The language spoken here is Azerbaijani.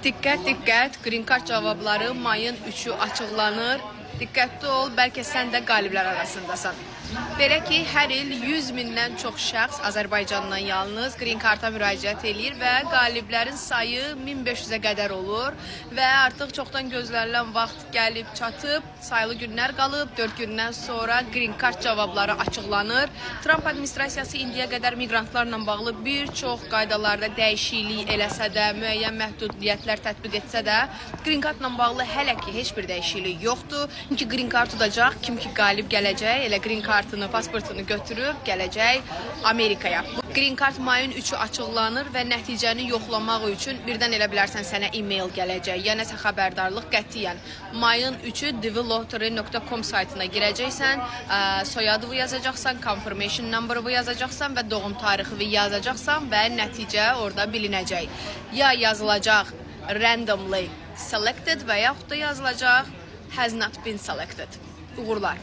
Diqqət, diqqət, Green Card cavabları mayın 3-ü açıqlanır. Diqqətli ol, bəlkə sən də qaliblər arasındasan. Belə ki, hər il 100 mindən çox şəxs Azərbaycandan yalnız Green Card'a müraciət edir və qaliblərin sayı 1500-ə qədər olur və artıq çoxdan gözlənilən vaxt gəlib çatıb, sayılı günlər qalıb, 4 gündən sonra Green Card cavabları açıqlanır. Trump administrasiyası indiyə qədər miqrantlarla bağlı bir çox qaydalarda dəyişiklik eləsə də, müəyyən məhdudiyyətlər tətbiq etsə də, Green Card'la bağlı hələ ki heç bir dəyişiklik yoxdur. Çünki Green Card tutacaq, kim ki qalib gələcək, elə Green Card'ını, pasportunu götürüb gələcək Amerikaya. Green Card mayın 3-ü açıqlanır və nəticəni yoxlamaq üçün birdən elə bilərsən sənə e-mail gələcək. Yəni nəsə xəbərdarlıq qətiyyən. Mayın 3-ü dvlottery.com saytına girəcəksən, soyadını yazacaqsan, confirmation number'ı yazacaqsan və doğum tarixini yazacaqsan və nəticə orada bilinəcək. Ya yazılacaq randomly selected və yaxud da yazılacaq has not been selected. Uğurlar.